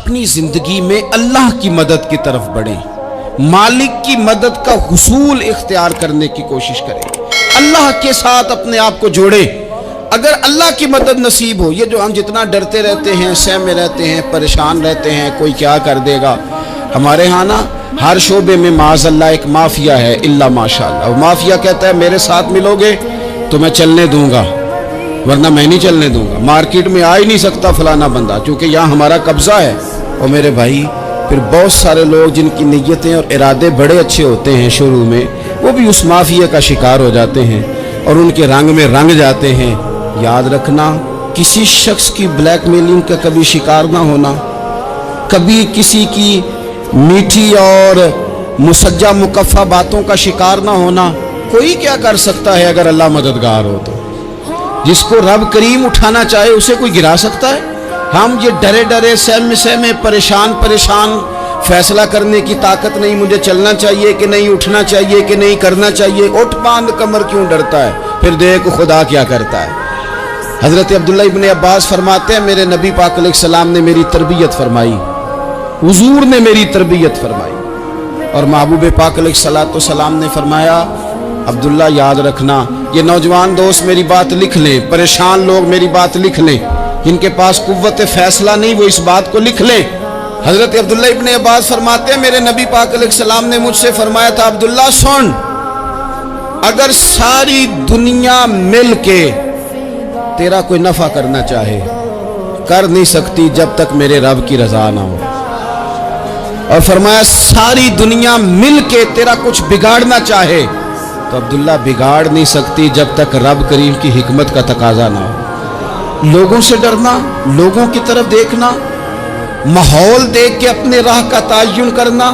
اپنی زندگی میں اللہ کی مدد کی طرف بڑھیں، مالک کی مدد کا حصول اختیار کرنے کی کوشش کریں، اللہ کے ساتھ اپنے آپ کو جوڑیں۔ اگر اللہ کی مدد نصیب ہو، یہ جو ہم جتنا ڈرتے رہتے ہیں، سہمے رہتے ہیں، پریشان رہتے ہیں کوئی کیا کر دے گا، ہمارے ہاں نا ہر شعبے میں معاذ اللہ ایک مافیا ہے، الا ماشاءاللہ۔ وہ مافیا کہتا ہے میرے ساتھ ملو گے تو میں چلنے دوں گا، ورنہ میں نہیں چلنے دوں گا، مارکیٹ میں آ ہی نہیں سکتا فلانا بندہ، چونکہ یہاں ہمارا قبضہ ہے۔ اور میرے بھائی پھر بہت سارے لوگ جن کی نیتیں اور ارادے بڑے اچھے ہوتے ہیں شروع میں، وہ بھی اس مافیا کا شکار ہو جاتے ہیں اور ان کے رنگ میں رنگ جاتے ہیں۔ یاد رکھنا، کسی شخص کی بلیک میلنگ کا کبھی شکار نہ ہونا، کبھی کسی کی میٹھی اور مسجع مکفہ باتوں کا شکار نہ ہونا۔ کوئی کیا کر سکتا ہے اگر اللہ مددگار ہو تو؟ جس کو رب کریم اٹھانا چاہے اسے کوئی گرا سکتا ہے؟ ہم یہ ڈرے ڈرے سہمے پریشان فیصلہ کرنے کی طاقت نہیں، مجھے چلنا چاہیے کہ نہیں، اٹھنا چاہیے کہ نہیں، کرنا چاہیے، اٹھ باندھ کمر کیوں ڈرتا ہے؟ پھر دیکھ خدا کیا کرتا ہے۔ حضرت عبداللہ ابن عباس فرماتے ہیں میرے نبی پاک علیہ السلام نے میری تربیت فرمائی، حضور نے میری تربیت فرمائی، اور محبوب پاک علیہ السلام نے فرمایا عبداللہ یاد رکھنا، یہ نوجوان دوست میری بات لکھ لیں، پریشان لوگ میری بات لکھ لیں، جن کے پاس قوت فیصلہ نہیں وہ اس بات کو لکھ لیں۔ حضرت عبداللہ ابن عباس فرماتے ہیں میرے نبی پاک علیہ السلام نے مجھ سے فرمایا تھا عبداللہ سن، اگر ساری دنیا مل کے تیرا کوئی نفع کرنا چاہے کر نہیں سکتی جب تک میرے رب کی رضا نہ ہو، اور فرمایا ساری دنیا مل کے تیرا کچھ بگاڑنا چاہے تو عبداللہ بگاڑ نہیں سکتی جب تک رب کریم کی حکمت کا تقاضا نہ ہو۔ لوگوں سے ڈرنا، لوگوں کی طرف دیکھنا، ماحول دیکھ کے اپنے راہ کا تعین کرنا،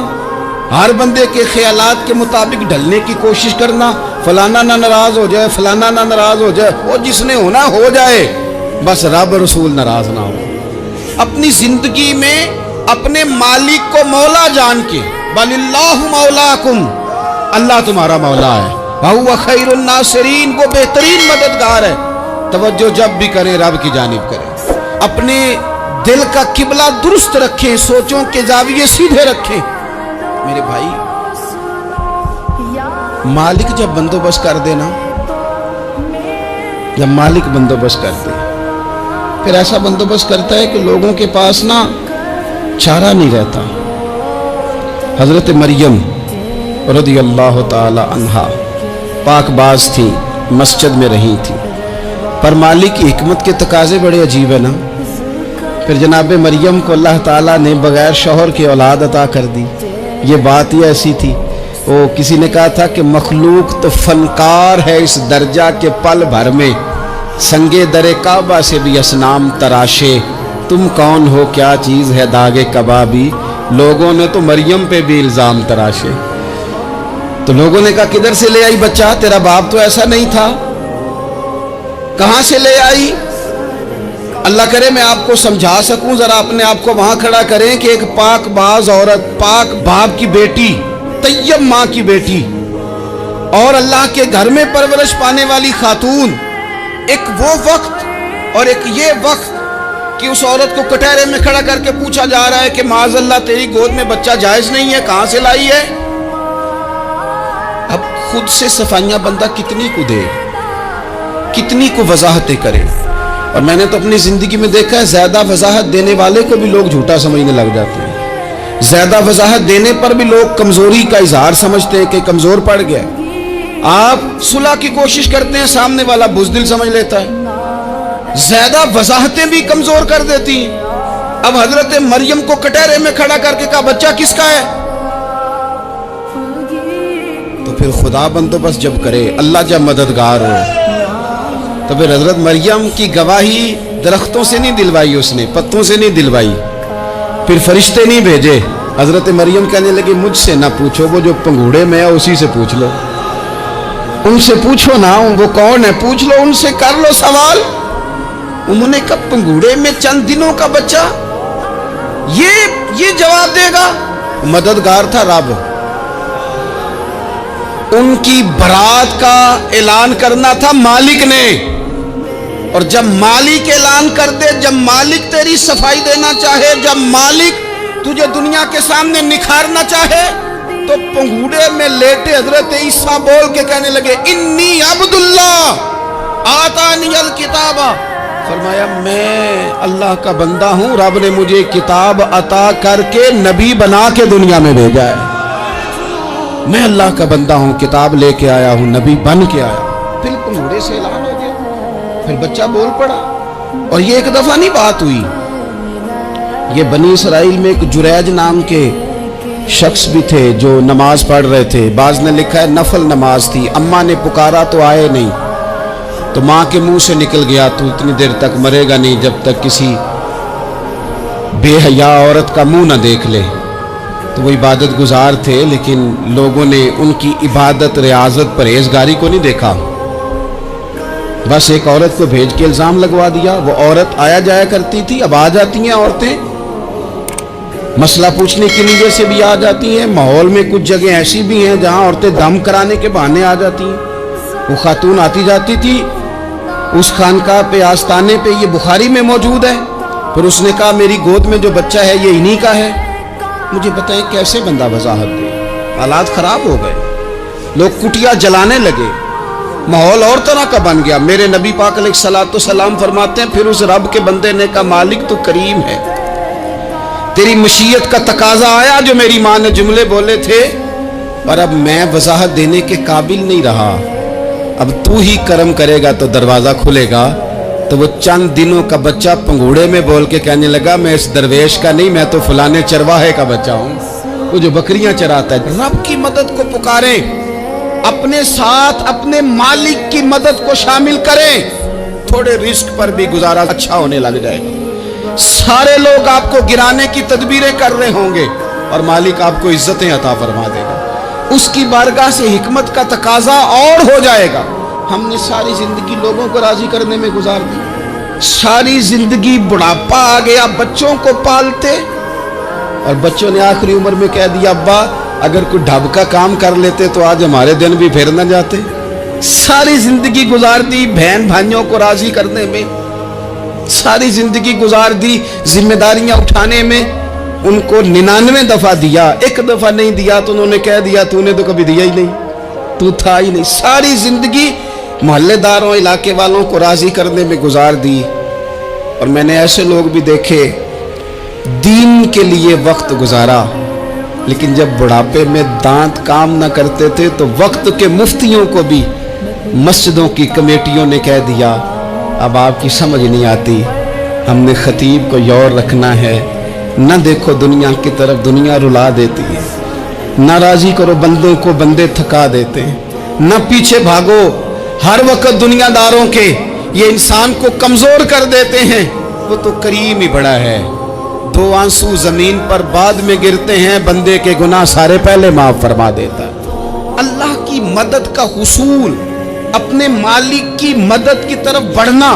ہر بندے کے خیالات کے مطابق ڈھلنے کی کوشش کرنا، فلانا نہ ناراض ہو جائے، فلانا نہ ناراض ہو جائے، وہ جس نے ہونا ہو جائے، بس رب رسول ناراض نہ ہو۔ اپنی زندگی میں اپنے مالک کو مولا جان کے، بل اللہ مولاکم، اللہ تمہارا مولا ہے، وَهُوَ خَيْرُ النَّاصِرِينَ، وہ بہترین مددگار ہے۔ توجہ جب بھی کریں رب کی جانب کریں، اپنے دل کا قبلہ درست رکھیں، سوچوں کے زاویے سیدھے رکھیں۔ میرے بھائی مالک جب بندوبست کر دے نا، جب مالک بندوبست کر دے پھر ایسا بندوبست کرتا ہے کہ لوگوں کے پاس نا چارہ نہیں رہتا۔ حضرت مریم رضی اللہ تعالی عنہا پاک باز تھی، مسجد میں رہی تھی، پر مالک کی حکمت کے تقاضے بڑے عجیب ہیں نا۔ پھر جناب مریم کو اللہ تعالیٰ نے بغیر شوہر کی اولاد عطا کر دی۔ یہ بات ہی ایسی تھی، وہ کسی نے کہا تھا کہ مخلوق تو فنکار ہے اس درجہ کے پل بھر میں سنگے در کعبہ سے بھی اصنام تراشے، تم کون ہو کیا چیز ہے داغے کبابی، لوگوں نے تو مریم پہ بھی الزام تراشے۔ تو لوگوں نے کہا کدھر سے لے آئی بچہ، تیرا باپ تو ایسا نہیں تھا، کہاں سے لے آئی؟ اللہ کرے میں آپ کو سمجھا سکوں، ذرا اپنے آپ کو وہاں کھڑا کریں کہ ایک پاک باز عورت، پاک باپ کی بیٹی، طیب ماں کی بیٹی، اور اللہ کے گھر میں پرورش پانے والی خاتون، ایک وہ وقت اور ایک یہ وقت کہ اس عورت کو کٹہرے میں کھڑا کر کے پوچھا جا رہا ہے کہ معاذ اللہ تیری گود میں بچہ جائز نہیں ہے، کہاں سے لائی ہے؟ اب خود سے صفائیاں بندہ کتنی کو دے، کتنی کو وضاحتیں کرے۔ اور میں نے تو اپنی زندگی میں دیکھا ہے زیادہ وضاحت دینے والے کو بھی لوگ جھوٹا سمجھنے لگ جاتے ہیں، زیادہ وضاحت دینے پر بھی لوگ کمزوری کا اظہار سمجھتے ہیں کہ کمزور پڑ گیا۔ آپ صلح کی کوشش کرتے ہیں، سامنے والا بزدل سمجھ لیتا ہے، زیادہ وضاحتیں بھی کمزور کر دیتی ہیں۔ اب حضرت مریم کو کٹہرے میں کھڑا کر کے کہا بچہ کس کا ہے؟ تو پھر خدا بندوبست جب کرے، اللہ جب مددگار ہو، تو پھر حضرت مریم کی گواہی درختوں سے نہیں دلوائی، اس نے پتوں سے نہیں دلوائی، پھر فرشتے نہیں بھیجے۔ حضرت مریم کہنے لگی مجھ سے نہ پوچھو، وہ جو پنگوڑے میں ہے اسی سے پوچھ لو، ان سے پوچھو نا وہ کون ہے، پوچھ لو ان سے، کر لو سوال۔ انہوں نے کہا پنگوڑے میں چند دنوں کا بچہ یہ جواب دے گا؟ مددگار تھا رب، ان کی برات کا اعلان کرنا تھا مالک نے، اور جب مالک اعلان کر دے، جب مالک تیری صفائی دینا چاہے، جب مالک تجھے دنیا کے سامنے نکھارنا چاہے، تو پنگوڑے میں لیٹے حضرت عیسیٰ بول کے کہنے لگے انی عبداللہ آتانی الکتاب، فرمایا میں اللہ کا بندہ ہوں، رب نے مجھے کتاب عطا کر کے نبی بنا کے دنیا میں بھیجا ہے، میں اللہ کا بندہ ہوں، کتاب لے کے آیا ہوں، نبی بن کے آیا۔ پھر پنگوڑے سے اعلان ہو گیا، پھر بچہ بول پڑا۔ اور یہ ایک دفعہ نہیں بات ہوئی، یہ بنی اسرائیل میں ایک جریج نام کے شخص بھی تھے جو نماز پڑھ رہے تھے، بعض نے لکھا ہے نفل نماز تھی، اماں نے پکارا تو آئے نہیں، تو ماں کے منہ سے نکل گیا تو اتنی دیر تک مرے گا نہیں جب تک کسی بے حیا عورت کا منہ نہ دیکھ لے۔ تو وہ عبادت گزار تھے، لیکن لوگوں نے ان کی عبادت، ریاضت، پرہیزگاری کو نہیں دیکھا، بس ایک عورت کو بھیج کے الزام لگوا دیا۔ وہ عورت آیا جایا کرتی تھی، اب آ جاتی ہیں عورتیں، مسئلہ پوچھنے کی نیت سے بھی آ جاتی ہیں۔ ماحول میں کچھ جگہ ایسی بھی ہیں جہاں عورتیں دم کرانے کے بہانے آ جاتی ہیں۔ وہ خاتون آتی جاتی تھی، اس خانقاہ پہ آستانے پہ یہ بخاری میں موجود ہے، پھر اس نے کہا میری گود میں جو بچہ ہے یہ انہی کا ہے۔ مجھے بتائیں کیسے بندہ وضاحت دے؟ حالات خراب ہو گئے، لوگ کٹیا جلانے لگے، ماحول اور طرح کا بن گیا۔ میرے نبی پاک علیہ الصلوۃ والسلام فرماتے ہیں پھر اس رب کے بندے نے کہا مالک تو کریم ہے، تیری مشیت کا تقاضا آیا جو میری ماں نے جملے بولے تھے، اور اب میں وضاحت دینے کے قابل نہیں رہا، اب تو ہی کرم کرے گا تو دروازہ کھلے گا۔ تو وہ چند دنوں کا بچہ پنگوڑے میں بول کے کہنے لگا میں اس درویش کا نہیں، میں تو فلانے چرواہے کا بچہ ہوں، وہ جو بکریاں چراتا ہے۔ رب کی مدد کو پکاریں، اپنے ساتھ اپنے مالک کی مدد کو شامل کریں، تھوڑے رزق پر بھی گزارا اچھا ہونے لگ جائے گا۔ سارے لوگ آپ کو گرانے کی تدبیریں کر رہے ہوں گے اور مالک آپ کو عزتیں عطا فرما دے گا، اس کی بارگاہ سے حکمت کا تقاضا اور ہو جائے گا۔ ہم نے ساری زندگی لوگوں کو راضی کرنے میں گزار دی، ساری زندگی بڑھاپا آ گیا بچوں کو پالتے، اور بچوں نے آخری عمر میں کہہ دیا ابا اگر کوئی ڈھب کا کام کر لیتے تو آج ہمارے دن بھی پھر نہ جاتے۔ ساری زندگی گزار دی بہن بھائیوں کو راضی کرنے میں، ساری زندگی گزار دی ذمہ داریاں اٹھانے میں، ان کو 99 دفعہ دیا، ایک دفعہ نہیں دیا تو انہوں نے کہہ دیا تو نے تو کبھی دیا ہی نہیں، تو تھا ہی نہیں۔ ساری زندگی محلے داروں علاقے والوں کو راضی کرنے میں گزار دی، اور میں نے ایسے لوگ بھی دیکھے دین کے لیے وقت گزارا، لیکن جب بڑھاپے میں دانت کام نہ کرتے تھے تو وقت کے مفتیوں کو بھی مسجدوں کی کمیٹیوں نے کہہ دیا اب آپ کی سمجھ نہیں آتی، ہم نے خطیب کو یور رکھنا ہے، نہ دیکھو دنیا کی طرف، دنیا رلا دیتی ہے، نہ راضی کرو بندوں کو، بندے تھکا دیتے ہیں، نہ پیچھے بھاگو ہر وقت دنیا داروں کے، یہ انسان کو کمزور کر دیتے ہیں۔ وہ تو کریم ہی بڑا ہے، 2 آنسو زمین پر بعد میں گرتے ہیں، بندے کے گناہ سارے پہلے معاف فرما دیتا ہے۔ اللہ کی مدد کا حصول، اپنے مالک کی مدد کی طرف بڑھنا،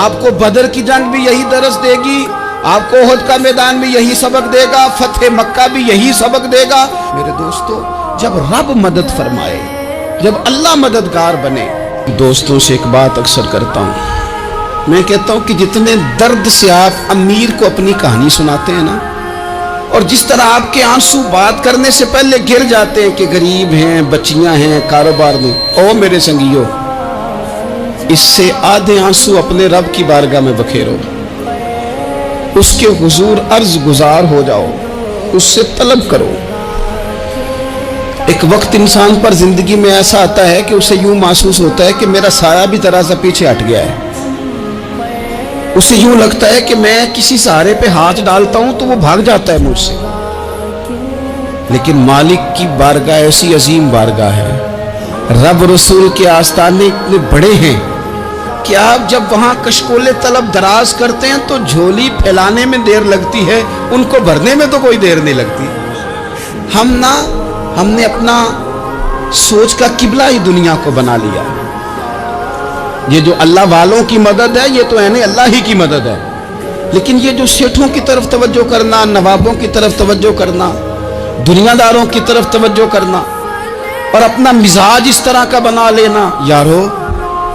آپ کو بدر کی جنگ بھی یہی درس دے گی، آپ کو احد کا میدان بھی یہی سبق دے گا، فتح مکہ بھی یہی سبق دے گا۔ میرے دوستو جب رب مدد فرمائے، جب اللہ مددگار بنے، دوستوں سے ایک بات اکثر کرتا ہوں، میں کہتا ہوں کہ جتنے درد سے آپ امیر کو اپنی کہانی سناتے ہیں نا، اور جس طرح آپ کے آنسو بات کرنے سے پہلے گر جاتے ہیں کہ غریب ہیں، بچیاں ہیں، کاروبار میں، او میرے سنگیو، اس سے آدھے آنسو اپنے رب کی بارگاہ میں بکھیرو، اس کے حضور عرض گزار ہو جاؤ، اس سے طلب کرو۔ ایک وقت انسان پر زندگی میں ایسا آتا ہے کہ اسے یوں محسوس ہوتا ہے کہ میرا سایہ بھی ذرا سا پیچھے ہٹ گیا ہے، اسے یوں لگتا ہے کہ میں کسی سہارے پہ ہاتھ ڈالتا ہوں تو وہ بھاگ جاتا ہے مجھ سے، لیکن مالک کی بارگاہ ایسی عظیم بارگاہ ہے، رب رسول کے آستانے اتنے بڑے ہیں کہ آپ جب وہاں کشکول طلب دراز کرتے ہیں تو جھولی پھیلانے میں دیر لگتی ہے، ان کو بھرنے میں تو کوئی دیر نہیں لگتی۔ ہم نے اپنا سوچ کا قبلہ ہی دنیا کو بنا لیا۔ یہ جو اللہ والوں کی مدد ہے یہ تو یعنی اللہ ہی کی مدد ہے، لیکن یہ جو سیٹھوں کی طرف توجہ کرنا، نوابوں کی طرف توجہ کرنا، دنیا داروں کی طرف توجہ کرنا، اور اپنا مزاج اس طرح کا بنا لینا، یارو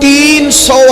300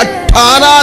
18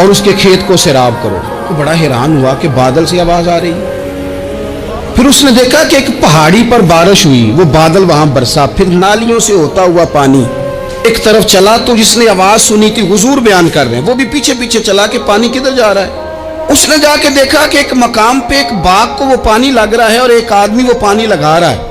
اور اس کے کھیت کو سیراب کرو۔ وہ بڑا حیران ہوا کہ بادل سے آواز آ رہی۔ پھر اس نے دیکھا کہ ایک پہاڑی پر بارش ہوئی، وہ بادل وہاں برسا، پھر نالیوں سے ہوتا ہوا پانی ایک طرف چلا۔ تو جس نے آواز سنی تھی، حضور بیان کر رہے ہیں، وہ بھی پیچھے پیچھے چلا کہ پانی کدھر جا رہا ہے۔ اس نے جا کے دیکھا کہ ایک مقام پہ ایک باغ کو وہ پانی لگ رہا ہے اور ایک آدمی وہ پانی لگا رہا ہے۔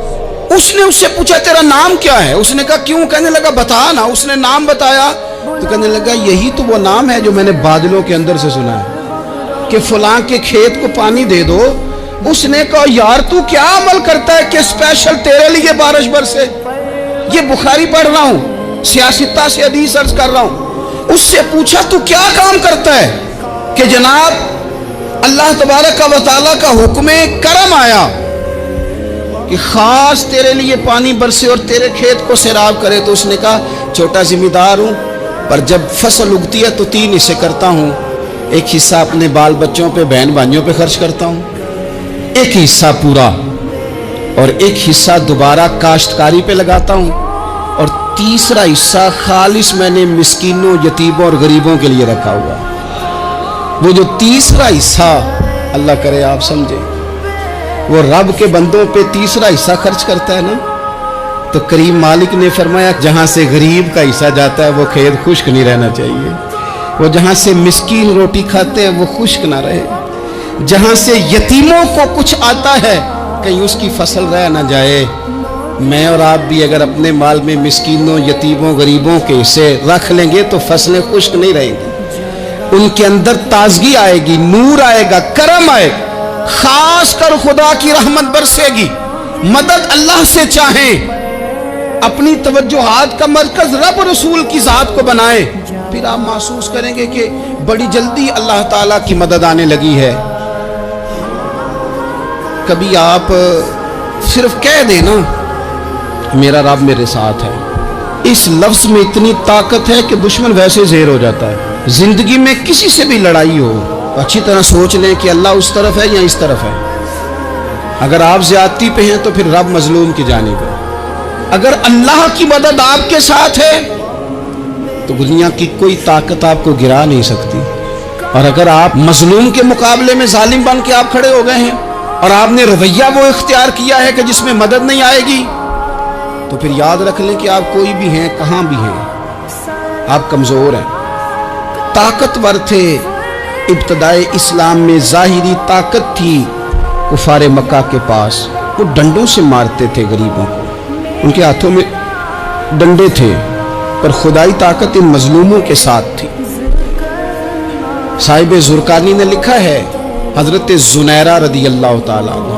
اس نے اس سے پوچھا تیرا نام کیا ہے؟ اس نے کہا کیوں؟ کہنے لگا بتا نا۔ اس نے نام بتایا تو کہنے لگا یہی تو وہ نام ہے جو میں نے بادلوں کے اندر سے سنا ہے کہ فلاں کے کھیت کو پانی دے دو۔ اس نے کہا یار تو کیا عمل کرتا ہے کہ اسپیشل تیرے لیے بارش برسے؟ یہ بخاری پڑھ رہا ہوں، سیاستہ سے حدیث عرض کر رہا ہوں۔ اس سے پوچھا تو کیا کام کرتا ہے کہ جناب اللہ تبارک و تعالیٰ کا حکم کرم آیا کہ خاص تیرے لیے پانی برسے اور تیرے کھیت کو سیراب کرے؟ تو اس نے کہا چھوٹا ذمہ دار ہوں، پر جب فصل اگتی ہے تو 3 حصے کرتا ہوں۔ ایک حصہ اپنے بال بچوں پہ، بہن بھائیوں پہ خرچ کرتا ہوں، ایک حصہ پورا، اور ایک حصہ دوبارہ کاشتکاری پہ لگاتا ہوں، اور تیسرا حصہ خالص میں نے مسکینوں، یتیموں اور غریبوں کے لیے رکھا ہوا۔ وہ جو تیسرا حصہ، اللہ کرے آپ سمجھے، وہ رب کے بندوں پہ تیسرا حصہ خرچ کرتا ہے نا، تو کریم مالک نے فرمایا جہاں سے غریب کا حصہ جاتا ہے وہ کھیت خشک نہیں رہنا چاہیے، وہ جہاں سے مسکین روٹی کھاتے ہیں وہ خشک نہ رہے، جہاں سے یتیموں کو کچھ آتا ہے کہیں اس کی فصل رہ نہ جائے۔ میں اور آپ بھی اگر اپنے مال میں مسکینوں، یتیموں، غریبوں کے حصے رکھ لیں گے تو فصلیں خشک نہیں رہیں گی، ان کے اندر تازگی آئے گی، نور آئے گا، کرم آئے گا، خاص کر خدا کی رحمت برسے گی۔ مدد اللہ سے چاہیں، اپنی توجہات کا مرکز رب رسول کی ذات کو بنائیں، پھر آپ محسوس کریں گے کہ بڑی جلدی اللہ تعالیٰ کی مدد آنے لگی ہے۔ کبھی آپ صرف کہہ دیں نا میرا رب میرے ساتھ ہے، اس لفظ میں اتنی طاقت ہے کہ دشمن ویسے زہر ہو جاتا ہے۔ زندگی میں کسی سے بھی لڑائی ہو، اچھی طرح سوچ لیں کہ اللہ اس طرف ہے یا اس طرف ہے۔ اگر آپ زیادتی پہ ہیں تو پھر رب مظلوم کی جانب ہے۔ اگر اللہ کی مدد آپ کے ساتھ ہے تو دنیا کی کوئی طاقت آپ کو گرا نہیں سکتی، اور اگر آپ مظلوم کے مقابلے میں ظالم بن کے آپ کھڑے ہو گئے ہیں اور آپ نے رویہ وہ اختیار کیا ہے کہ جس میں مدد نہیں آئے گی، تو پھر یاد رکھ لیں کہ آپ کوئی بھی ہیں، کہاں بھی ہیں، آپ کمزور ہیں۔ طاقتور تھے ابتدائے اسلام میں، ظاہری طاقت تھی کفار مکہ کے پاس، وہ ڈنڈوں سے مارتے تھے غریبوں کو، ان کے ہاتھوں میں ڈنڈے تھے، پر خدائی طاقت ان مظلوموں کے ساتھ تھی۔ صاحب زرقانی نے لکھا ہے، حضرت زنیرہ رضی اللہ تعالیٰ عنہ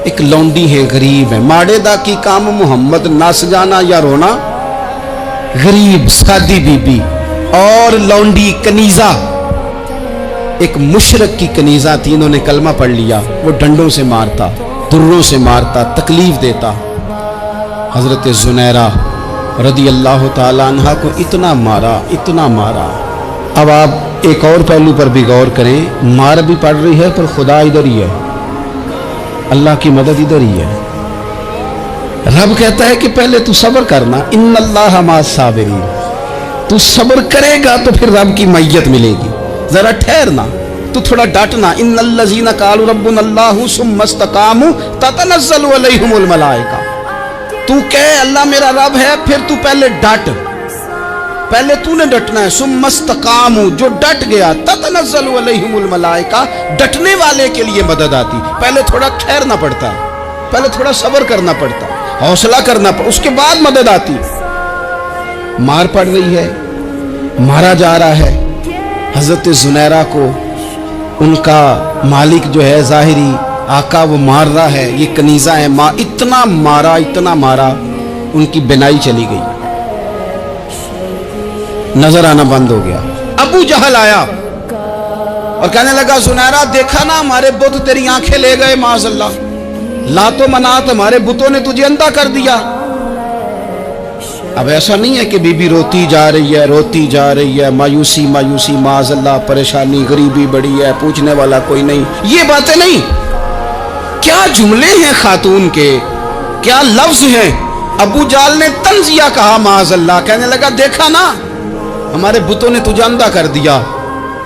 ایک لونڈی ہے، غریب ہے، ماڑے دا کی کام محمد نس جانا یا رونا، غریب سادی بی بی اور لونڈی کنیزہ، ایک مشرک کی کنیزہ تھی، انہوں نے کلمہ پڑھ لیا، وہ ڈنڈوں سے مارتا، دروں سے مارتا، تکلیف دیتا۔ حضرت زنیرہ رضی اللہ تعالیٰ عنہ کو اتنا مارا، اتنا مارا۔ اب آپ ایک اور پہلو پر بھی غور کریں، مار بھی پڑ رہی ہے پر خدا ادھر ہی ہے، اللہ کی مدد ادھر ہی ہے۔ رب کہتا ہے کہ پہلے تو صبر کرنا، ان اللہ مع الصابرین، تو صبر کرے گا تو پھر رب کی معیت ملے گی، ذرا ٹھہرنا، تو تھوڑا ڈٹنا۔ ان الذین قالوا ربنا اللہ ثم استقاموا تتنزل علیہم الملائکہ، تو کہے اللہ میرا رب ہے، پھر تو پہلے ڈٹ، پہلے تو نے ڈٹنا ہے۔ ثم استقاموا، جو ڈٹ گیا، تتنزل علیہم الملائکہ، ڈٹنے والے کے لیے مدد آتی، پہلے تھوڑا ٹھہرنا پڑتا ہے، پہلے تھوڑا صبر کرنا پڑتا ہے، حوصلہ کرنا پڑتا، اس کے بعد مدد آتی۔ مار پڑ رہی ہے، مارا جا رہا ہے حضرت زنیرہ کو، ان کا مالک جو ہے ظاہری آقا وہ مار رہا ہے، یہ کنیزہ ہے، اتنا مارا، اتنا مارا، ان کی بینائی چلی گئی، نظر آنا بند ہو گیا۔ ابو جہل آیا اور کہنے لگا زنیرہ دیکھا نا ہمارے بت تیری آنکھیں لے گئے، معاذ اللہ، لات و منات ہمارے بتوں نے تجھے اندھا کر دیا۔ اب ایسا نہیں ہے کہ بی بی روتی جا رہی ہے، روتی جا رہی ہے، مایوسی مایوسی، معاذ اللہ، پریشانی، غریبی بڑی ہے، پوچھنے والا کوئی نہیں، یہ باتیں نہیں۔ کیا جملے ہیں خاتون کے، کیا لفظ ہیں۔ ابو جال نے تنزیہ کہا، معاذ اللہ، کہنے لگا دیکھا نا ہمارے بتوں نے تجھے اندھا کر دیا۔